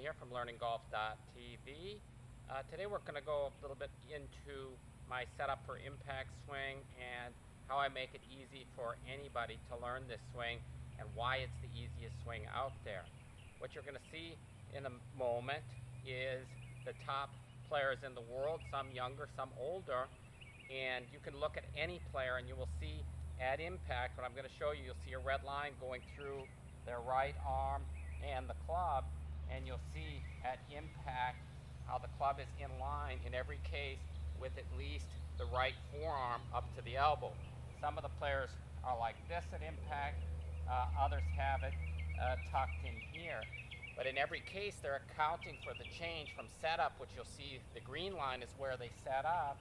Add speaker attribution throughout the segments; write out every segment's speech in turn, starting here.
Speaker 1: here from LearningGolf.tv. Today we're going to go a little bit into my setup for impact swing and how I make it easy for anybody to learn this swing and why it's the easiest swing out there. What you're going to see in a moment is the top players in the world, some younger, some older, and you can look at any player and you will see at impact, what I'm going to show you, you'll see a red line going through their right arm and the club, and you'll see at impact how the club is in line in every case with at least the right forearm up to the elbow. Some of the players are like this at impact, others have it tucked in here. But in every case, they're accounting for the change from setup, which you'll see the green line is where they set up,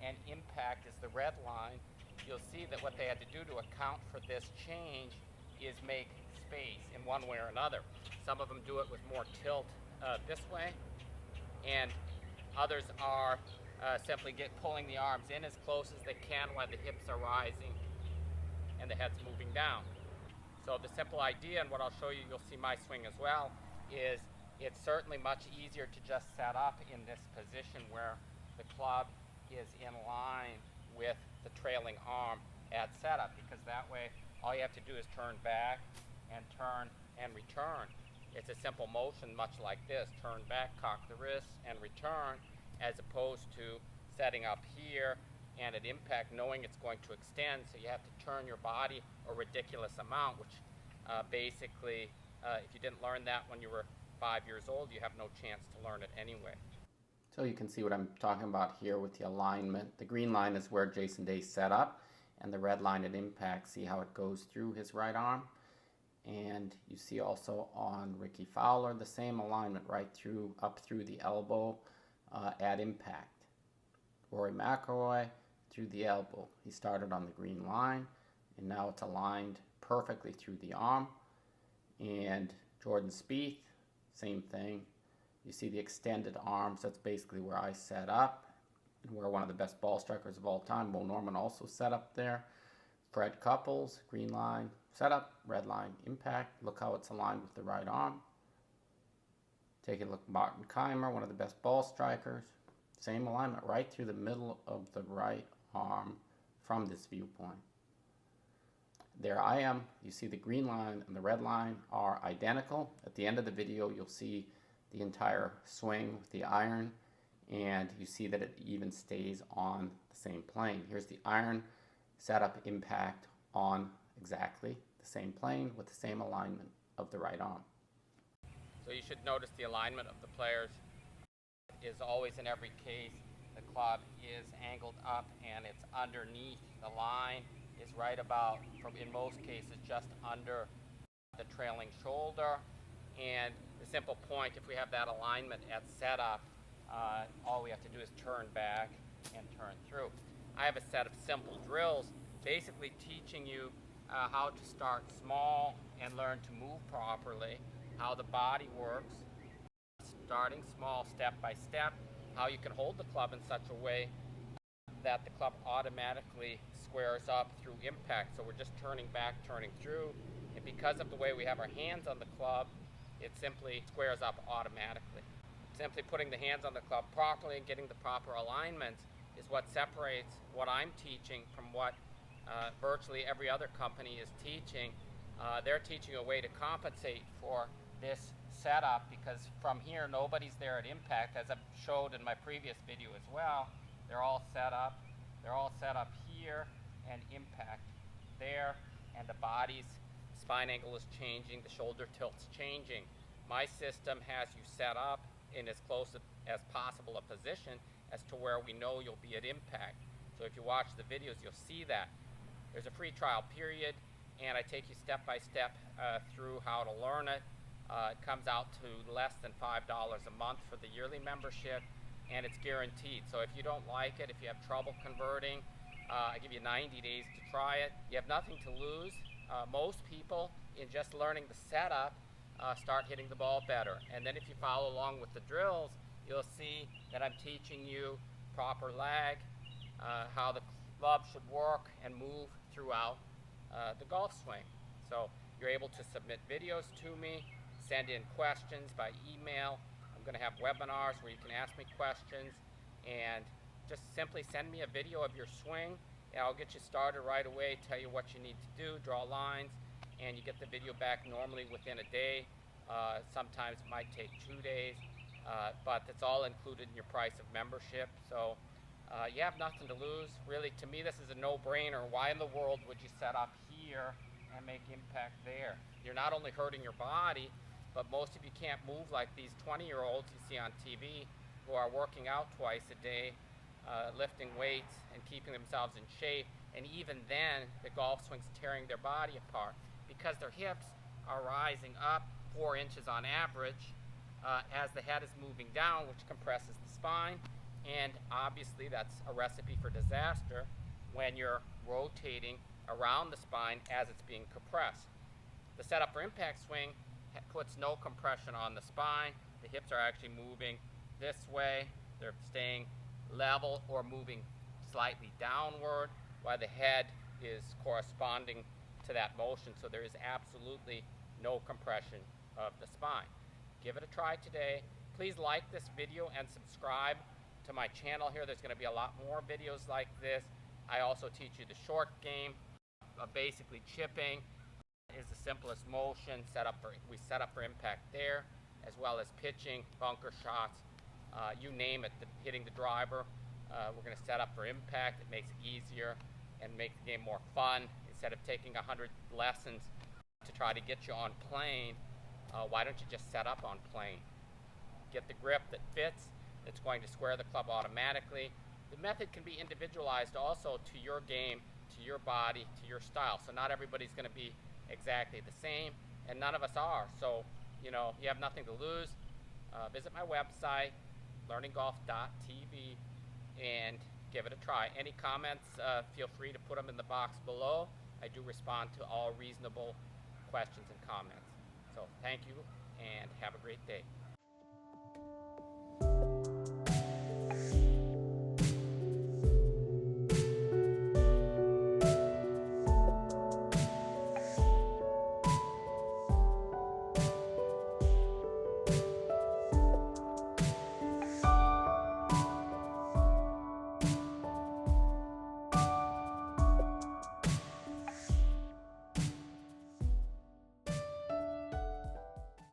Speaker 1: and impact is the red line. You'll see that what they had to do to account for this change is make space in one way or another. Some of them do it with more tilt this way, and others are simply pulling the arms in as close as they can while the hips are rising and the head's moving down. So the simple idea, and what I'll show you, you'll see my swing as well, is it's certainly much easier to just set up in this position where the club is in line with the trailing arm at setup, because that way all you have to do is turn back and return. It's a simple motion, much like this: turn back, cock the wrist, and return, as opposed to setting up here and at impact knowing it's going to extend, so you have to turn your body a ridiculous amount, which basically, if you didn't learn that when you were 5 years old, you have no chance to learn it anyway.
Speaker 2: So you can see what I'm talking about here with the alignment. The green line is where Jason Day set up, and the red line at impact, see how it goes through his right arm. And you see also on Rickie Fowler the same alignment right through, up through the elbow at impact. Rory McIlroy through the elbow. He started on the green line, and now it's aligned perfectly through the arm. And Jordan Spieth, same thing. You see the extended arms. That's basically where I set up, and where one of the best ball strikers of all time, Bo Norman, also set up there. Fred Couples, green line, setup, red line, impact. Look how it's aligned with the right arm. Take a look, Martin Kaymer, one of the best ball strikers. Same alignment right through the middle of the right arm from this viewpoint. There I am. You see the green line and the red line are identical. At the end of the video, you'll see the entire swing with the iron, and you see that it even stays on the same plane. Here's the iron setup, impact on exactly the same plane with the same alignment of the right arm.
Speaker 1: So you should notice the alignment of the players is always, in every case, the club is angled up and it's underneath. The line is right about, in most cases, just under the trailing shoulder. And the simple point, if we have that alignment at setup, all we have to do is turn back and turn through. I have a set of simple drills basically teaching you how to start small and learn to move properly, how the body works, starting small step by step, how you can hold the club in such a way that the club automatically squares up through impact. So we're just turning back, turning through, and because of the way we have our hands on the club, it simply squares up automatically. Simply putting the hands on the club properly and getting the proper alignments is what separates what I'm teaching from what virtually every other company is teaching. They're teaching a way to compensate for this setup, because from here nobody's there at impact, as I've showed in my previous video as well. They're all set up. They're all set up here and impact there, and the body's spine angle is changing, the shoulder tilt's changing. My system has you set up in as close as possible a position as to where we know you'll be at impact. So if you watch the videos, you'll see that. There's a free trial period, and I take you step by step through how to learn it. It comes out to less than $5 a month for the yearly membership, and it's guaranteed. So if you don't like it, if you have trouble converting, I give you 90 days to try it. You have nothing to lose. Most people, in just learning the setup, start hitting the ball better. And then if you follow along with the drills, you'll see that I'm teaching you proper lag, how the club should work and move throughout the golf swing. So you're able to submit videos to me, send in questions by email, going to have webinars where you can ask me questions, and just simply send me a video of your swing, and I'll get you started right away, tell you what you need to do, draw lines, and you get the video back normally within a day. Sometimes it might take 2 days, but it's all included in your price of membership. So you have nothing to lose. Really, to me, this is a no-brainer. Why in the world would you set up here and make impact there? You're not only hurting your body, but most of you can't move like these 20-year-olds you see on TV who are working out twice a day, lifting weights and keeping themselves in shape. And even then, the golf swing's tearing their body apart because their hips are rising up 4 inches on average as the head is moving down, which compresses the spine. And obviously, that's a recipe for disaster when you're rotating around the spine as it's being compressed. The setup for impact swing puts no compression on the spine. The hips are actually moving this way. They're staying level or moving slightly downward, while the head is corresponding to that motion. So there is absolutely no compression of the spine. Give it a try today. Please like this video and subscribe to my channel here. There's going to be a lot more videos like this. I also teach you the short game. Basically, chipping is the simplest motion. We set up for impact there, as well as pitching, bunker shots, you name it, hitting the driver. We're going to set up for impact. It makes it easier and make the game more fun. Instead of taking 100 lessons to try to get you on plane, why don't you just set up on plane? Get the grip that fits. It's going to square the club automatically. The method can be individualized also to your game, to your body, to your style. So not everybody's going to be exactly the same, and none of us are. So, you have nothing to lose. Visit my website, learninggolf.tv, and give it a try. Any comments, feel free to put them in the box below. I do respond to all reasonable questions and comments. So thank you, and have a great day.